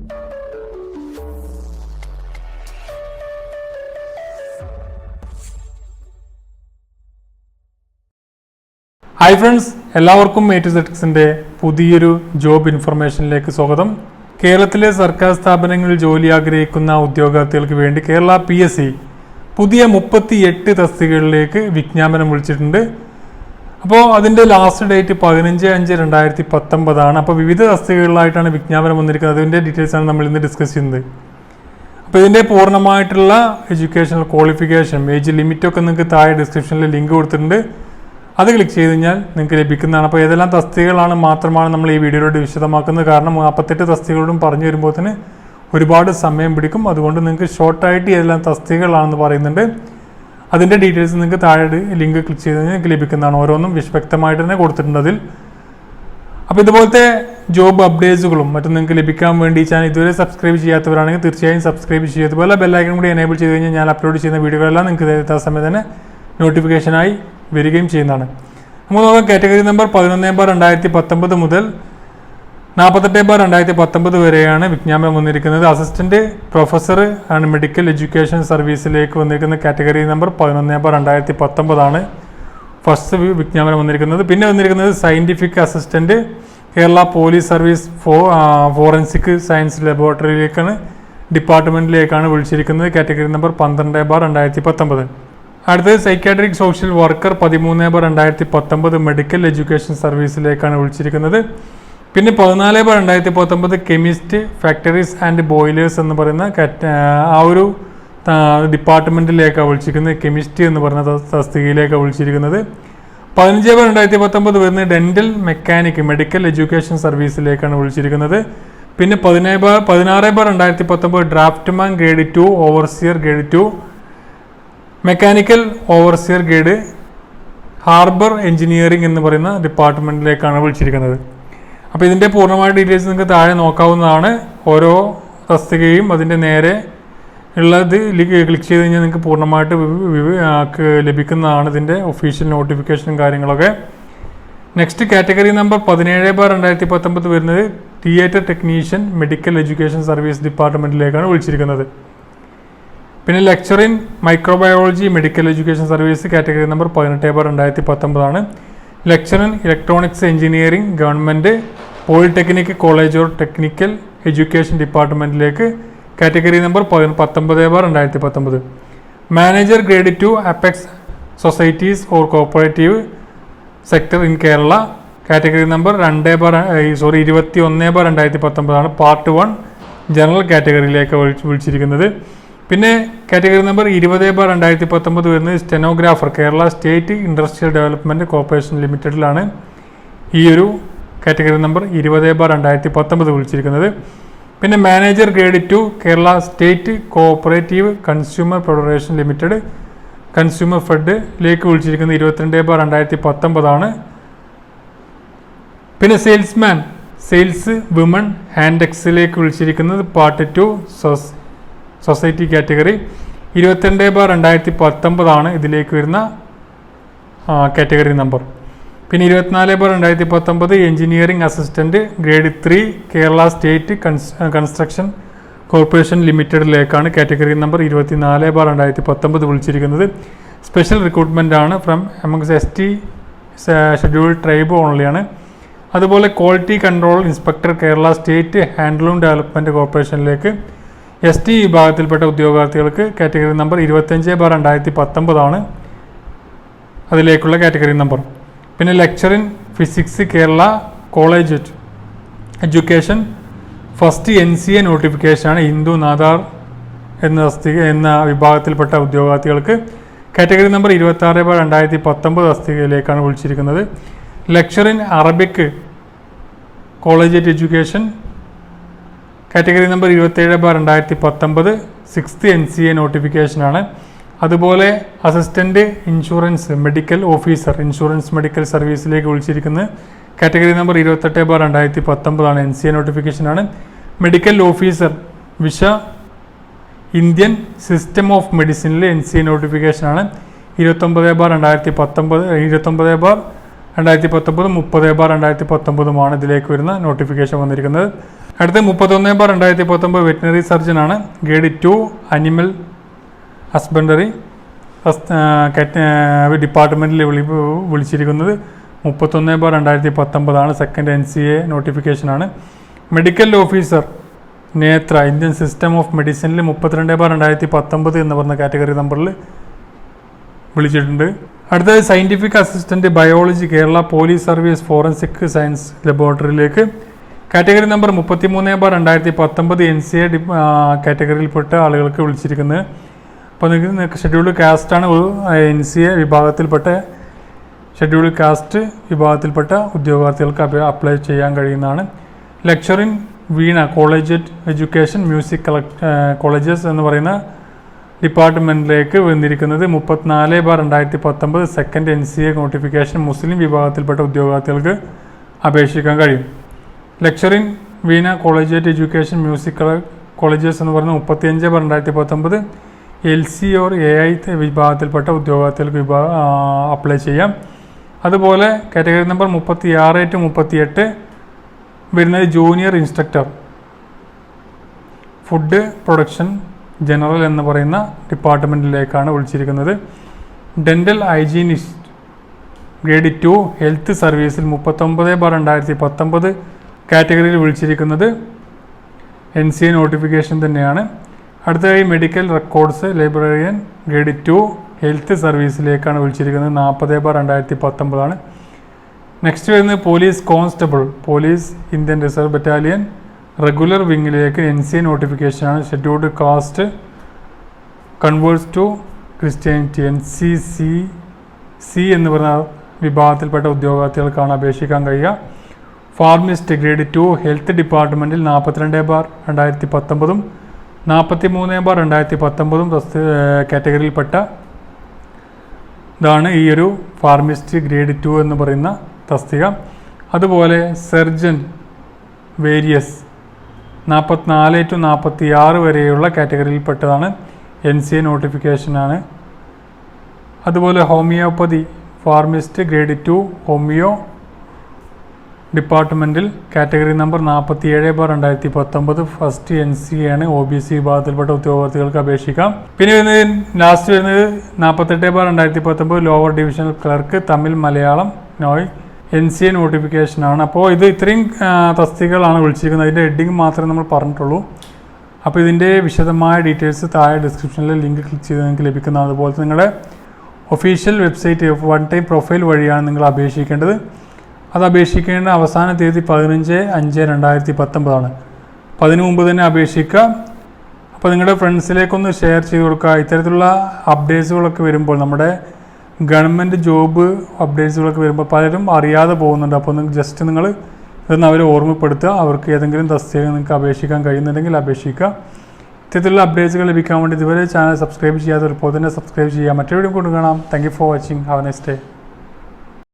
Hi friends, എല്ലാവർക്കും A2Z പുതിയൊരു job ഇൻഫർമേഷനിലേക്ക് സ്വാഗതം. കേരളത്തിലെ സർക്കാർ സ്ഥാപനങ്ങളിൽ ജോലി ആഗ്രഹിക്കുന്ന ഉദ്യോഗാർത്ഥികൾക്ക് വേണ്ടി കേരള PSC പുതിയ 38 തസ്തികകളിലേക്ക് വിജ്ഞാപനം വിളിച്ചിട്ടുണ്ട്. അപ്പോൾ അതിൻ്റെ ലാസ്റ്റ് ഡേറ്റ് 15/5/2019 ആണ്. അപ്പോൾ വിവിധ തസ്തികകളിലായിട്ടാണ് വിജ്ഞാപനം വന്നിരിക്കുന്നത്. അതിൻ്റെ ഡീറ്റെയിൽസാണ് നമ്മൾ ഇന്ന് ഡിസ്കസ് ചെയ്യുന്നത്. അപ്പോൾ ഇതിൻ്റെ പൂർണ്ണമായിട്ടുള്ള എഡ്യൂക്കേഷണൽ ക്വാളിഫിക്കേഷൻ, ഏജ് ലിമിറ്റൊക്കെ നിങ്ങൾക്ക് താഴെ ഡിസ്ക്രിപ്ഷനിൽ ലിങ്ക് കൊടുത്തിട്ടുണ്ട്. അത് ക്ലിക്ക് ചെയ്ത് കഴിഞ്ഞാൽ നിങ്ങൾക്ക് ലഭിക്കുന്നതാണ്. അപ്പോൾ ഏതെല്ലാം തസ്തികകളാണ് മാത്രമാണ് നമ്മൾ ഈ വീഡിയോയിലൂടെ വിശദമാക്കുന്നത്. കാരണം 48 തസ്തികകളോടും പറഞ്ഞു വരുമ്പോഴത്തേന് ഒരുപാട് സമയം പിടിക്കും. അതുകൊണ്ട് നിങ്ങൾക്ക് ഷോർട്ടായിട്ട് ഏതെല്ലാം തസ്തികകളാണെന്ന് പറയുന്നുണ്ട്. അതിൻ്റെ ഡീറ്റെയിൽസ് നിങ്ങൾക്ക് താഴെ ലിങ്ക് ക്ലിക്ക് ചെയ്ത് കഴിഞ്ഞാൽ നിങ്ങൾക്ക് ലഭിക്കുന്നതാണ്. ഓരോന്നും വ്യക്തമായിട്ട് തന്നെ കൊടുത്തിട്ടുണ്ട് അതിൽ. അപ്പോൾ ഇതുപോലത്തെ ജോബ് അപ്ഡേറ്റ്സുകളും മറ്റും നിങ്ങൾക്ക് ലഭിക്കാൻ വേണ്ടി ചാനൽ ഇതുവരെ സബ്സ്ക്രൈബ് ചെയ്യാത്തവരാണെങ്കിൽ തീർച്ചയായും സബ്സ്ക്രൈബ് ചെയ്യുക. അതുപോലെ ബെല്ലൈക്കൺ കൂടി എനേബിൾ ചെയ്ത് കഴിഞ്ഞാൽ ഞാൻ അപ്ലോഡ് ചെയ്യുന്ന വീഡിയോകളെല്ലാം നിങ്ങൾക്ക് യഥാസമയം തന്നെ നോട്ടിഫിക്കേഷനായി വരികയും ചെയ്യുന്നതാണ്. നമുക്ക് നോക്കാം. കാറ്റഗറി നമ്പർ 11/2019 മുതൽ 48/2019 വരെയാണ് വിജ്ഞാപനം വന്നിരിക്കുന്നത്. അസിസ്റ്റന്റ് പ്രൊഫസർ ആണ് മെഡിക്കൽ എഡ്യൂക്കേഷൻ സർവീസിലേക്ക് വന്നിരിക്കുന്ന കാറ്റഗറി നമ്പർ 11/2019 ആണ് ഫസ്റ്റ് വിജ്ഞാപനം വന്നിരിക്കുന്നത്. പിന്നെ വന്നിരിക്കുന്നത് scientific assistant Kerala police service forensic science ലബോറട്ടറിയിലേക്കാണ്, ഡിപ്പാർട്ട്മെൻറ്റിലേക്കാണ് വിളിച്ചിരിക്കുന്നത്. Category number 12/2019. അടുത്തത് psychiatric social worker 13/2019 medical education സർവീസിലേക്കാണ് വിളിച്ചിരിക്കുന്നത്. പിന്നെ 14/2019 കെമിസ്റ്റ് ഫാക്ടറീസ് ആൻഡ് ബോയിലേഴ്സ് എന്ന് പറയുന്ന ആ ഒരു ഡിപ്പാർട്ട്മെൻറ്റിലേക്കാണ് വിളിച്ചിരിക്കുന്നത്. കെമിസ്ട്രി എന്ന് പറയുന്ന തസ്തികയിലേക്കാണ് വിളിച്ചിരിക്കുന്നത്. 15/2019 വരുന്ന ഡെൻ്റൽ മെക്കാനിക് മെഡിക്കൽ എഡ്യൂക്കേഷൻ സർവീസിലേക്കാണ് വിളിച്ചിരിക്കുന്നത്. പിന്നെ 16/2019 draughtsman grade 2 overseer grade 2 mechanical overseer grade harbour engineering എന്ന് പറയുന്ന ഡിപ്പാർട്ട്മെൻറ്റിലേക്കാണ് വിളിച്ചിരിക്കുന്നത്. അപ്പോൾ ഇതിൻ്റെ പൂർണ്ണമായ ഡീറ്റെയിൽസ് നിങ്ങൾക്ക് താഴെ നോക്കാവുന്നതാണ്. ഓരോ തസ്തികയും അതിൻ്റെ നേരെ ഉള്ളത് ക്ലിക്ക് ചെയ്ത് കഴിഞ്ഞാൽ നിങ്ങൾക്ക് പൂർണ്ണമായിട്ട് ലഭിക്കുന്നതാണ് ഇതിൻ്റെ ഒഫീഷ്യൽ നോട്ടിഫിക്കേഷനും കാര്യങ്ങളൊക്കെ. നെക്സ്റ്റ് കാറ്റഗറി നമ്പർ 17/2019 വരുന്നത് theatre technician medical education service ഡിപ്പാർട്ട്മെൻറ്റിലേക്കാണ് വിളിച്ചിരിക്കുന്നത്. പിന്നെ lecture in microbiology medical education service category number 18/2019 ആണ്. Lecture in electronics engineering government polytechnic college or technical education ഡിപ്പാർട്ട്മെൻറ്റിലേക്ക് category number 19/2019. Manager grade 2 apex societies or cooperative sector in Kerala category number 21/2019 ആണ്. Part 1 general കാറ്റഗറിയിലേക്ക് വിളിച്ചിരിക്കുന്നത്. പിന്നെ category number 20/2019 വരുന്നത് stenographer Kerala state industrial development corporation ലിമിറ്റഡിലാണ് ഈ ഒരു category number 20/2019 വിളിച്ചിരിക്കുന്നത്. പിന്നെ manager grade 2 Kerala state cooperative consumer federation limited consumer ഫെഡിലേക്ക് വിളിച്ചിരിക്കുന്നത് 22/2019 ആണ്. പിന്നെ സെയിൽസ്മാൻ സെയിൽസ് വിമൺ ഹാൻഡ് എക്സിലേക്ക് വിളിച്ചിരിക്കുന്നത് പാർട്ട് 2 സൊസൈറ്റി കാറ്റഗറി 22/2019 ആണ് ഇതിലേക്ക് വരുന്ന കാറ്റഗറി നമ്പർ. പിന്നെ 24/2019 engineering assistant grade 3 Kerala state construction corporation ലിമിറ്റഡിലേക്കാണ് കാറ്റഗറി നമ്പർ 24/2019 വിളിച്ചിരിക്കുന്നത്. സ്പെഷ്യൽ റിക്രൂട്ട്മെൻ്റ് ആണ് from amongst ST scheduled tribe ഓൺലിയാണ്. അതുപോലെ quality control inspector Kerala state handloom development കോർപ്പറേഷനിലേക്ക് ST വിഭാഗത്തിൽപ്പെട്ട ഉദ്യോഗാർത്ഥികൾക്ക് കാറ്റഗറി നമ്പർ 25/2019 ആണ് അതിലേക്കുള്ള കാറ്റഗറി നമ്പർ. പിന്നെ lecture in physics Kerala college education first NCA നോട്ടിഫിക്കേഷനാണ് ഹിന്ദു നാദാർ എന്ന വിഭാഗത്തിൽപ്പെട്ട ഉദ്യോഗാർത്ഥികൾക്ക് കാറ്റഗറി നമ്പർ 26/2019 തസ്തികയിലേക്കാണ് വിളിച്ചിരിക്കുന്നത്. Lecture in Arabic college education category number 27/2019 6th NCA നോട്ടിഫിക്കേഷനാണ്. അതുപോലെ assistant insurance medical officer insurance medical സർവീസിലേക്ക് വിളിച്ചിരിക്കുന്നത് കാറ്റഗറി നമ്പർ 28/2019 ആണ്. NCA നോട്ടിഫിക്കേഷനാണ്. മെഡിക്കൽ ഓഫീസർ വിഷ ഇന്ത്യൻ സിസ്റ്റം ഓഫ് മെഡിസിനിലെ NCA നോട്ടിഫിക്കേഷനാണ് 29/2019 30/2019 ഇതിലേക്ക് വരുന്ന നോട്ടിഫിക്കേഷൻ വന്നിരിക്കുന്നത്. അടുത്ത 31/2019 വെറ്റിനറി സർജനാണ്. ഗ്രേഡ് 2 അനിമൽ ഹസ്ബൻഡറി ഡിപ്പാർട്ട്മെൻറ്റിൽ വിളിച്ചിരിക്കുന്നത് 31/2019 സെക്കൻഡ് NCA നോട്ടിഫിക്കേഷനാണ്. മെഡിക്കൽ ഓഫീസർ നേത്ര ഇന്ത്യൻ സിസ്റ്റം ഓഫ് മെഡിസിനിൽ 32/2019 എന്ന് പറഞ്ഞ കാറ്റഗറി നമ്പറിൽ വിളിച്ചിട്ടുണ്ട്. അടുത്തത് scientific assistant biology Kerala police service forensic science ലബോറട്ടറിയിലേക്ക് കാറ്റഗറി നമ്പർ 33/2019 NCA കാറ്റഗറിയിൽപ്പെട്ട ആളുകൾക്ക് വിളിച്ചിരിക്കുന്നത്. അപ്പോൾ നിങ്ങൾക്ക് ഷെഡ്യൂൾഡ് കാസ്റ്റാണ് NCA വിഭാഗത്തിൽപ്പെട്ട ഷെഡ്യൂൾഡ് കാസ്റ്റ് വിഭാഗത്തിൽപ്പെട്ട ഉദ്യോഗാർത്ഥികൾക്ക് അപ്ലൈ ചെയ്യാൻ കഴിയുന്നതാണ്. Lecture in veena college education music colleges എന്ന് പറയുന്ന ഡിപ്പാർട്ട്മെൻറ്റിലേക്ക് വന്നിരിക്കുന്നത് 34/2019 സെക്കൻഡ് NCA നോട്ടിഫിക്കേഷൻ മുസ്ലിം വിഭാഗത്തിൽപ്പെട്ട ഉദ്യോഗാർത്ഥികൾക്ക് അപേക്ഷിക്കാൻ കഴിയും. ലെക്ചറിൻ veena college education music colleges എന്ന് പറയുന്ന 35/2019 LC or AI വിഭാഗത്തിൽപ്പെട്ട ഉദ്യോഗാർത്ഥികൾക്ക് അപ്ലൈ ചെയ്യാം. അതുപോലെ കാറ്റഗറി നമ്പർ 36 to 38 വരുന്നത് junior instructor food production general എന്ന് പറയുന്ന ഡിപ്പാർട്ട്മെൻറ്റിലേക്കാണ് വിളിച്ചിരിക്കുന്നത്. ഡെൻ്റൽ ഹൈജീനിസ്റ്റ് ഗ്രേഡ് 2 ഹെൽത്ത് സർവീസിൽ 39/2019 കാറ്റഗറിയിൽ വിളിച്ചിരിക്കുന്നത് NCA നോട്ടിഫിക്കേഷൻ തന്നെയാണ്. അടുത്തതായി medical records librarian grade 2 health സർവീസിലേക്കാണ് വിളിച്ചിരിക്കുന്നത് 40/2019. നെക്സ്റ്റ് വരുന്നത് police constable police Indian reserve battalion regular വിങ്ങിലേക്ക് NCA നോട്ടിഫിക്കേഷനാണ്. Scheduled caste converts to Christianity NCC എന്ന് പറയുന്ന വിഭാഗത്തിൽപ്പെട്ട ഉദ്യോഗാർത്ഥികൾക്കാണ് അപേക്ഷിക്കാൻ കഴിയുക. ഫാർമിസ്റ്റ് ഗ്രേഡ് 2 ഹെൽത്ത് ഡിപ്പാർട്ട്മെൻറ്റിൽ 42/2019 43/2019 കാറ്റഗറിയിൽപ്പെട്ട ഇതാണ് ഈ ഒരു ഫാർമിസ്റ്റ് ഗ്രേഡ് 2 എന്ന് പറയുന്ന തസ്തിക. അതുപോലെ സർജൻ വേരിയസ് 44 to 46 വരെയുള്ള കാറ്റഗറിയിൽപ്പെട്ടതാണ് NCA നോട്ടിഫിക്കേഷനാണ്. അതുപോലെ ഹോമിയോപ്പതി ഫാർമിസ്റ്റ് ഗ്രേഡ് 2 ഹോമിയോ ഡിപ്പാർട്ട്മെൻറ്റിൽ കാറ്റഗറി നമ്പർ 47/2019 ഫസ്റ്റ് NCA ആണ്. OBC വിഭാഗത്തിൽപ്പെട്ട ഉദ്യോഗാർത്ഥികൾക്ക് അപേക്ഷിക്കാം. പിന്നെ ലാസ്റ്റ് വരുന്നത് 48/2019 lower divisional clerk Tamil Malayalam നോയ് NCA നോട്ടിഫിക്കേഷനാണ്. അപ്പോൾ ഇത് ഇത്രയും തസ്തികകളാണ് വിളിച്ചിരിക്കുന്നത്. അതിൻ്റെ ഹെഡിങ് മാത്രമേ നമ്മൾ പറഞ്ഞിട്ടുള്ളൂ. അപ്പോൾ ഇതിൻ്റെ വിശദമായ ഡീറ്റെയിൽസ് താഴെ ഡിസ്ക്രിപ്ഷനിൽ ലിങ്ക് ക്ലിക്ക് ചെയ്ത് നിങ്ങൾക്ക് ലഭിക്കുന്നതാണ്. അതുപോലെ നിങ്ങളുടെ official website one time profile വഴിയാണ് നിങ്ങൾ അപേക്ഷിക്കേണ്ടത്. അത് അപേക്ഷിക്കേണ്ട അവസാന തീയതി 15/5/2019 ആണ്. അപ്പോൾ അതിനു മുമ്പ് തന്നെ അപേക്ഷിക്കുക. അപ്പോൾ നിങ്ങളുടെ ഫ്രണ്ട്സിലേക്കൊന്ന് ഷെയർ ചെയ്ത് കൊടുക്കുക. ഇത്തരത്തിലുള്ള അപ്ഡേറ്റ്സുകളൊക്കെ വരുമ്പോൾ നമ്മുടെ ഗവൺമെൻറ് ജോബ് അപ്ഡേറ്റ്സുകളൊക്കെ വരുമ്പോൾ പലരും അറിയാതെ പോകുന്നുണ്ട്. അപ്പോൾ ജസ്റ്റ് നിങ്ങൾ ഇതൊന്ന് അവരെ ഓർമ്മപ്പെടുത്തുക. അവർക്ക് ഏതെങ്കിലും തസ്തിക നിങ്ങൾക്ക് അപേക്ഷിക്കാൻ കഴിയുന്നുണ്ടെങ്കിൽ അപേക്ഷിക്കുക. ഇത്തരത്തിലുള്ള അപ്ഡേറ്റ്സുകൾ ലഭിക്കാൻ വേണ്ടി ഇതുവരെ ചാനൽ സബ്സ്ക്രൈബ് ചെയ്യാത്തവർ ഇപ്പോൾ തന്നെ സബ്സ്ക്രൈബ് ചെയ്യുക. മറ്റൊരു വീഡിയോ കൊണ്ട് കാണാം. Thank you for watching. Have A nice day.